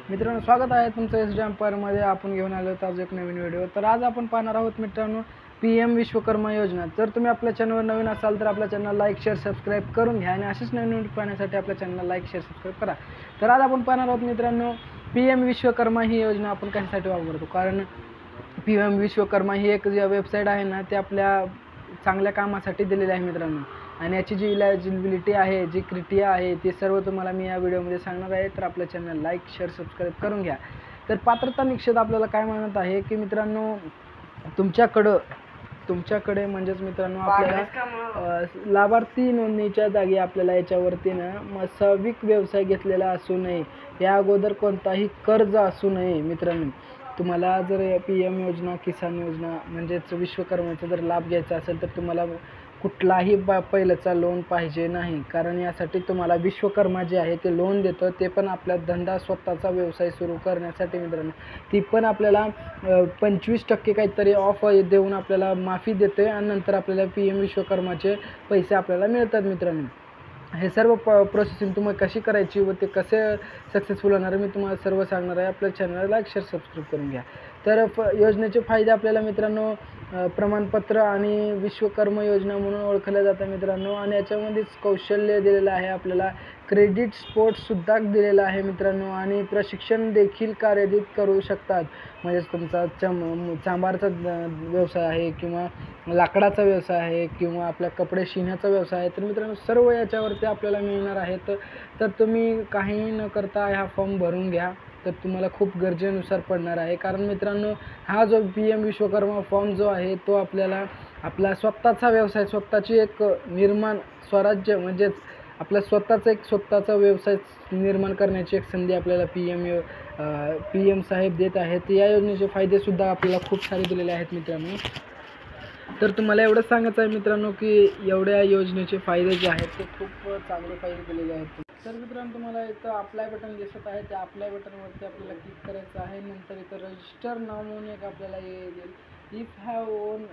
मित्रांनो, स्वागत आहे तुमचं एस डी एम्पायरमध्ये. आपण घेऊन आलो आज एक नवीन व्हिडिओ. तर आज आपण पाहणार आहोत मित्रांनो PM विश्वकर्मा योजना. जर तुम्ही आपल्या चॅनलवर नवीन असाल तर आपल्या चॅनलला लाईक शेअर सबस्क्राईब करून घ्या आणि अशीच नवीन व्हिडिओ पाहण्यासाठी आपल्या चॅनलला लाईक शेअर सबस्क्राईब करा. तर आज आपण पाहणार आहोत मित्रांनो PM विश्वकर्मा ही योजना आपण कशासाठी वापरतो. कारण PM विश्वकर्मा ही एक जी वेबसाईट आहे ना, ती आपल्या चांगल्या कामासाठी दिलेली आहे मित्रांनो. आणि याची जी इलिजिबिलिटी आहे, जी क्रायटेरिया आहे, ते सर्व तुम्हाला मी या व्हिडिओमध्ये सांगणार आहे. तर आपल्या चॅनल लाईक शेअर सबस्क्राईब करून घ्या. तर पात्रता निकष आपल्याला काय म्हणत आहे की मित्रांनो, तुमच्याकडे म्हणजेच मित्रांनो आपल्याला लाभार्थी नोंदणीच्या जागी आपल्याला याच्यावरती ना सार्वजनिक व्यवसाय घेतलेला असू नये, या अगोदर कोणताही कर्ज असू नये. मित्रांनो, तुम्हाला जर PM योजना, किसान योजना म्हणजेच विश्वकर्माचा जर लाभ घ्यायचा असेल तर तुम्हाला कुठलाही पहिल्याचा लोन पाहिजे नाही. कारण यासाठी तुम्हाला विश्वकर्मा जे आहे ते लोन देतं, ते पण आपला धंदा स्वतःचा व्यवसाय सुरू करण्यासाठी मित्रांनो. ती पण आपल्याला 25% काहीतरी ऑफ देऊन आपल्याला माफी देते आणि नंतर आपल्याला PM विश्वकर्माचे पैसे आपल्याला मिळतात मित्रांनो. हे सर्व प्रोसेसिंग तुम्ही कशी करायची व ते कसे सक्सेसफुल होणार मी तुम्हाला सर्व सांगणार आहे. आपल्या चॅनलला लाईक शेअर सबस्क्राईब करून घ्या. तर योजनेचे फायदे आपल्याला मित्रांनो प्रमाणपत्र आणि विश्वकर्मा योजना म्हणून ओळखल्या जातात मित्रांनो. आणि याच्यामध्येच कौशल्य दिलेलं आहे आपल्याला, क्रेडिट स्पोर्ट्ससुद्धा दिलेला आहे मित्रांनो. आणि प्रशिक्षण देखील कार्यान्वित करू शकतात. म्हणजेच तुमचा चांभारचा व्यवसाय आहे किंवा लाकडाचा व्यवसाय आहे किंवा आपल्या कपडे शिवण्याचा व्यवसाय आहे, तर मित्रांनो सर्व याच्यावरती आपल्याला मिळणार आहेत. तर तुम्ही काही न करता हा फॉर्म भरून घ्या, तर तुम्हाला खूप गरजेनुसार पडणार आहे. कारण मित्रांनो, हा जो PM विश्वकर्मा फॉर्म जो आहे तो आपल्याला आपला स्वतःचा व्यवसाय, स्वतःची एक निर्माण स्वराज्य म्हणजेच आपला स्वतःचा व्यवसाय निर्माण करण्याची एक संधी आपल्याला PM साहेब देत आहेत. या योजनेचे फायदेसुद्धा आपल्याला खूप सारे दिलेले आहेत मित्रांनो. तर तुम्हाला एवढंच सांगायचं आहे मित्रांनो की एवढ्या योजनेचे फायदे जे आहेत ते खूप चांगले फायदे दिलेले आहेत. तर मित्रांनो, तुम्हाला इथं अप्लाय बटन दिसत आहे, त्या अप्लाय बटनवरती आपल्याला क्लिक करायचं आहे. नंतर इथं रजिस्टर नाव म्हणून एक आपल्याला येईल. If have on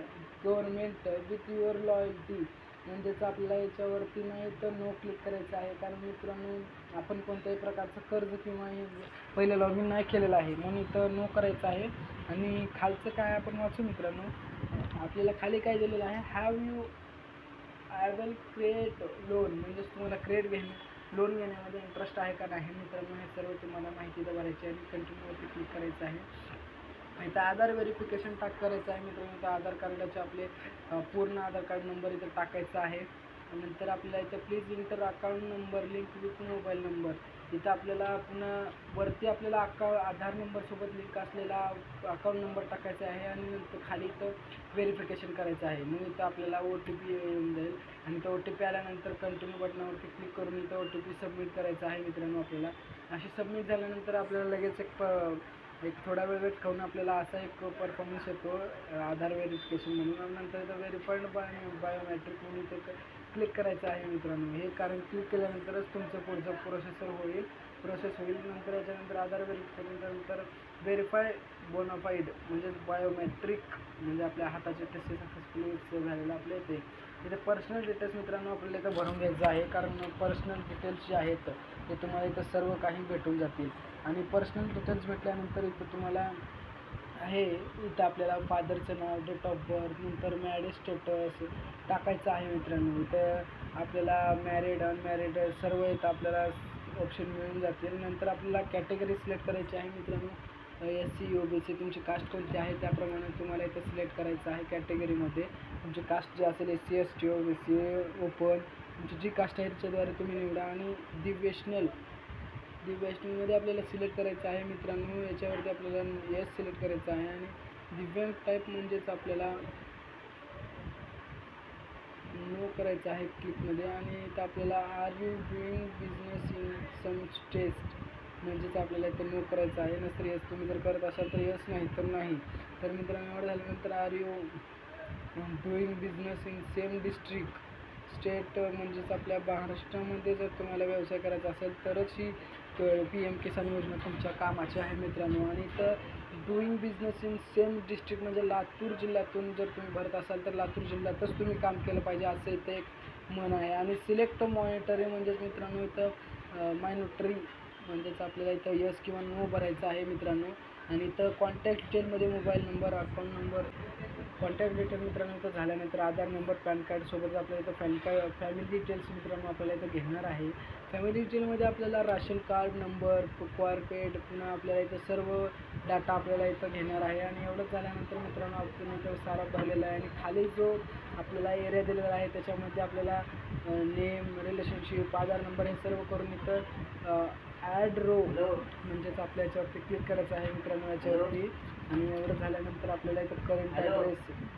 government with your loyalty, म्हणजेच आपल्याला याच्यावरती नाही तर नो क्लिक करायचं आहे. कारण मित्रांनो, आपण कोणत्याही प्रकारचं कर्ज किंवा पहिलं लॉग इन नाही केलेलं आहे, म्हणून इथं नो करायचं आहे. आणि खालचं काय आपण वाचू मित्रांनो, आपल्याला खाली काय दिलेलं आहे, have you able create loan, म्हणजेच तुम्हाला लोन घेण्यामध्ये इंटरेस्ट आहे का नाही मित्रांनो. हे सर्व तुम्हाला माहिती भरायची आणि कंटिन्यूवरती क्लिक करायचं आहे. इथं आधार व्हेरिफिकेशन करायचं आहे मित्रांनो. इथं आधार कार्डाचे आपले पूर्ण आधार कार्ड नंबर इथं टाकायचा आहे. नंतर आपल्याला इथं please inter account number link with mobile number, इथं आपल्याला पुन्हा वरती आपल्याला आधार नंबरसोबत लिंक असलेला अकाउंट नंबर टाकायचा आहे. आणि नंतर खाली इथं व्हेरिफिकेशन करायचं आहे. मग इथं आपल्याला OTP येऊन जाईल आणि तो OTP आल्यानंतर कंटिन्यू बटनावरती क्लिक करून इथं OTP सबमिट करायचा आहे मित्रांनो. आपल्याला अशी सबमिट झाल्यानंतर आपल्याला लगेच एक थोडा वेळ खाऊन आपल्याला असा एक परफॉर्मन्स येतो आधार व्हेरिफिकेशन म्हणून. आणि नंतर इथं व्हेरीफाईड बायोमॅट्रिक म्हणून इथं क्लिक करायचं आहे मित्रांनो. हे कारण क्लिक केल्यानंतरच तुमचं पुढचं प्रोसेस होईल. नंतर याच्यानंतर आधार व्हेरिफिकेशननंतर व्हेरीफाय बोनाफाईड म्हणजेच बायोमॅट्रिक, म्हणजे आपल्या हाताचे टेस्ट सक्सेसफुली झालेलं आपल्या इथे. इथे पर्सनल डिटेल्स मित्रांनो आपल्याला इथं भरून घ्यायचं आहे. कारण पर्सनल डिटेल्स जे आहेत ते तुम्हाला इथं सर्व काही भेटून जातील. आणि पर्सनल डिटेल्स भेटल्यानंतर इथं तुम्हाला आहे, इथं आपल्याला फादरचं नाव, डेट ऑफ बर्थ, नंतर मॅरेज स्टेटस टाकायचं आहे मित्रांनो. इथं आपल्याला मॅरिड अनमॅरिड सर्व इथं आपल्याला ऑप्शन मिळून जातील. नंतर आपल्याला कॅटेगरी सिलेक्ट करायची आहे मित्रांनो. SC OBC तुमची कास्ट कोणती आहे त्याप्रमाणे तुम्हाला इथं सिलेक्ट करायचं आहे. कॅटेगरीमध्ये तुमची कास्ट जी असेल SC ST OBC ओपन, तुमची जी कास्ट आहे त्याच्याद्वारे तुम्ही निवडा. आणि वैष्णवमध्ये आपल्याला सिलेक्ट करायचं आहे मित्रांनो. याच्यावरती आपल्याला येस सिलेक्ट करायचं आहे. आणि दिव्यांग टाईप म्हणजेच आपल्याला नो करायचं आहे क्लिकमध्ये. आणि इथं आपल्याला are you doing business in some state, म्हणजेच आपल्याला इथं नो करायचं आहे. नंतर येस तुम्ही जर करत असाल तर येस, नाही तर नाही. तर मित्रांनो, एवढं झाल्यानंतर are you doing business in same district state, म्हणजेच आपल्या महाराष्ट्रामध्ये जर तुम्हाला व्यवसाय करायचा असेल तरच ही PM किसान योजना तुमच्या कामाची आहे मित्रांनो. आणि इथं doing business in same district म्हणजे लातूर जिल्ह्यातून जर तुम्ही भरत असाल तर लातूर जिल्ह्यातच तुम्ही काम केलं पाहिजे असं इथं एक म्हण आहे. आणि सिलेक्ट मॉनिटरी म्हणजेच मित्रांनो इथं मायनॉरिटी म्हणजेच आपल्याला इथं यस किंवा नो भरायचं आहे मित्रांनो. आणि इथं कॉन्टॅक्ट डिटेलमध्ये mobile number, account number, contact detail मित्रांनो इथं झाल्यानंतर आधार नंबर, पॅन कार्डसोबत आपल्याला इथं फॅमिली डिटेल्स मित्रांनो आपल्याला इथं घेणार आहे. फॅमिली डिटेलमध्ये आपल्याला राशन कार्ड नंबर, क्वारपेड, पुन्हा आपल्याला इथं सर्व डाटा आपल्याला इथं घेणार आहे. आणि एवढंच झाल्यानंतर मित्रांनो आपण इथं सारा भरलेला आहे. आणि खाली जो आपल्याला एरिया दिलेला आहे त्याच्यामध्ये आपल्याला नेम, रिलेशनशिप, आधार नंबर हे सर्व करून इथं ॲड रो म्हणजेच आपल्या याच्यावरती क्लिक करायचं आहे मित्रांनो याच्यावरती. आणि एवढं झाल्यानंतर आपल्याला इथं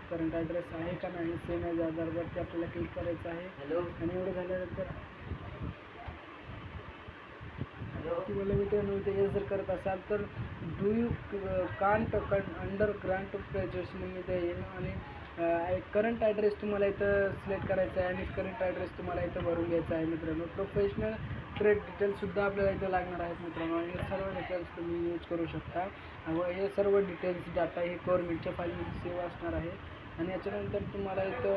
करंट ॲड्रेस आहे का नाही सेम ॲज आधारवरती आपल्याला क्लिक करायचं आहे. आणि एवढं झाल्यानंतर तुम्हाला मित्रांनो इथे हे जर करत असाल तर do you can't under grant of graduation इथे येईल. आणि करंट ॲड्रेस तुम्हाला इथं सिलेक्ट करायचा आहे आणि करंट ॲड्रेस तुम्हाला इथं भरून घ्यायचा आहे मित्रांनो. प्रोफेशनल ट्रेड डिटेल्ससुद्धा आपल्याला इथं लागणार आहेत मित्रांनो. आणि हे सर्व डिटेल्स तुम्ही यूज करू शकता व हे सर्व डिटेल्स डाटा हे गव्हर्नमेंटच्या फाईलमध्ये सेव्ह असणार आहे. आणि याच्यानंतर तुम्हाला इथं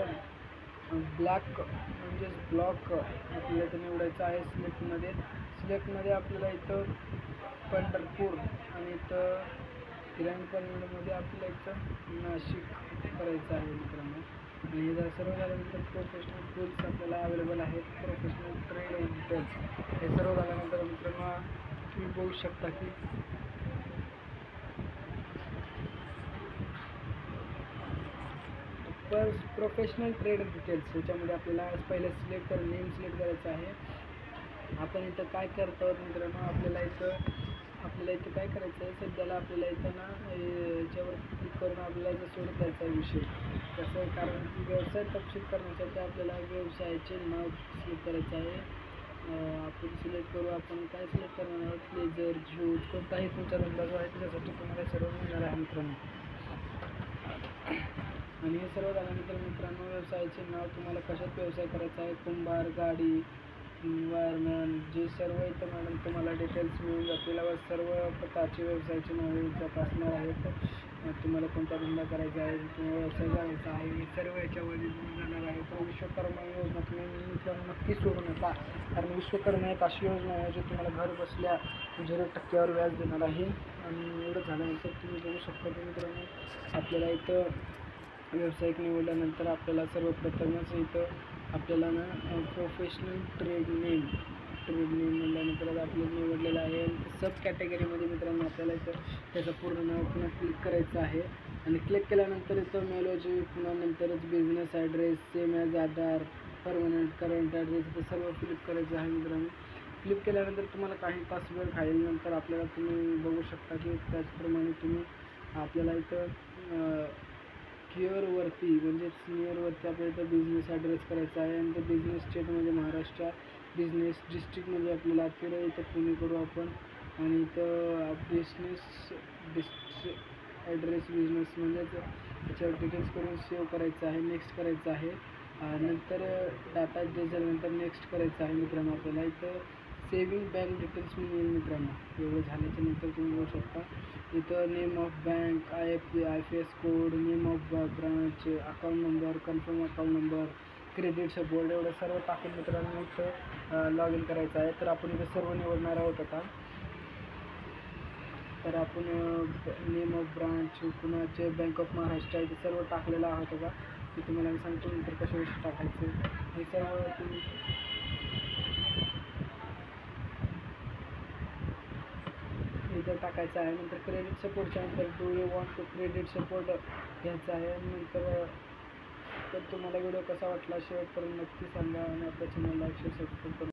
ब्लॉक आपल्याला इथं निवडायचं आहे. सिलेक्टमध्ये आपल्याला इथं पंढरपूर आणि इथं हिराणपणमध्ये आपल्याला इथं नाशिक करायचं आहे मित्रांनो. आणि हे जर सर्व झाल्यानंतर प्रोफेशनल टूल्स आपल्याला अवेलेबल आहेत. प्रोफेशनल ट्रेड डिटेल्स हे सर्व झाल्यानंतर मित्रांनो तुम्ही बघू शकता की प्रोफेशनल ट्रेड डिटेल्स ह्याच्यामध्ये आपल्याला पहिले नेम सिलेक्ट करायचं आहे. आपण इथं काय करतो मित्रांनो, आपल्याला इथं काय करायचं आहे सध्याला आपल्याला इथं ना याच्यावर क्लिक करून आपल्याला इथं सोडत जायचा विषय कसं, कारण की व्यवसाय तपशील करण्यासाठी आपल्याला व्यवसायाचे नाव सिलेक्ट करायचं आहे. आपण सिलेक्ट करू, आपण काय सिलेक्ट करणार आहोत, लेजर, ज्यूट, कोणताही तुमचा धंदा जो आहे त्याच्यासाठी तुम्हाला सर्व मिळणार आहे मित्रांनो. आणि हे सर्व झाल्यानंतर मित्रांनो व्यवसायाचे नाव तुम्हाला कशात व्यवसाय करायचा आहे, कुंभार, गाडी, वायरमॅन, जे सर्व इथं मॅडम तुम्हाला डिटेल्स मिळून जातील व सर्व प्रकारचे व्यवसायाचे नावे याच्यात असणार आहेत. तुम्हाला कोणता धंदा करायचा आहे, तुम्हाला व्यवसाय करायचा आहे, हे सर्व याच्यामध्ये जाणार आहे. तर विश्वकर्मा योजना तुम्ही मित्रांनो नक्की सोडू नका, कारण विश्वकर्मा एक अशी योजना आहे जी तुम्हाला घर बसल्या 0% व्याज देणार आहे. आणि एवढं झाल्यानंतर तुम्ही बघू शकता की मित्रांनो आपल्याला इथं व्यावसायिक निवडल्यानंतर आपल्याला सर्वप्रथमच इथं आपल्याला ना प्रोफेशनल ट्रेड नेम म्हणल्यानंतर आपल्याला निवडलेलं आहे. सब कॅटेगरीमध्ये मित्रांनो आपल्याला इथं त्याचं पूर्ण नाव पुन्हा क्लिक करायचं आहे. आणि क्लिक केल्यानंतर इथं मेलॉजी, पुन्हा नंतरच बिझनेस ॲड्रेस, सेम ॲज आधार, परमनंट करंट ॲड्रेस इथं सर्व फ्लिप करायचं आहे मित्रांनो. फ्लिप केल्यानंतर तुम्हाला काही तास वेळ खाईल, नंतर आपल्याला तुम्ही बघू शकता की त्याचप्रमाणे तुम्ही आपल्याला इथं क्लिअरवरती म्हणजेच निअरवरती आपल्याला इथं बिझनेस ॲड्रेस करायचा आहे. आणि ते बिझनेस स्टेटमध्ये महाराष्ट्र, बिझनेस डिस्ट्रिक्टमध्ये आपल्याला अखेर इथं पुणे करू आपण. आणि इथं बिझनेस ॲड्रेस बिझनेस म्हणजेच त्याच्यावर डिटेल्स करून सेव्ह करायचं आहे, नेक्स्ट करायचं आहे. नंतर डाटा झाल्यानंतर नेक्स्ट करायचं आहे मित्रांनो. आपल्याला इथं सेविंग बँक डिटेल्स म्हणून येईल मित्रांनो. एवढं झाल्याच्या नंतर तुम्ही बघू शकता इथं name of bank, IFS code, name of branch, account number, confirm account number, credit support एवढं सर्व टाकून मित्रांनो इथं लॉग इन करायचं आहे. तर आपण इथं सर्व निवडणार आहोत आता. तर आपण नेम ऑफ ब्रांच, पुन्हा बँक ऑफ महाराष्ट्र इथे सर्व टाकलेलं आहोत का ते तुम्हाला मी सांगतो नंतर कशा टाकायचं हे सर्व तुम्ही इथं टाकायचं आहे. नंतर क्रेडिट सपोर्टच्या नंतर do you want to credit support घ्यायचं आहे. नंतर तर तुम्हाला व्हिडिओ कसा वाटला शेअर करून नक्की सांगा आणि आपल्या चॅनलला सबस्क्राईब करून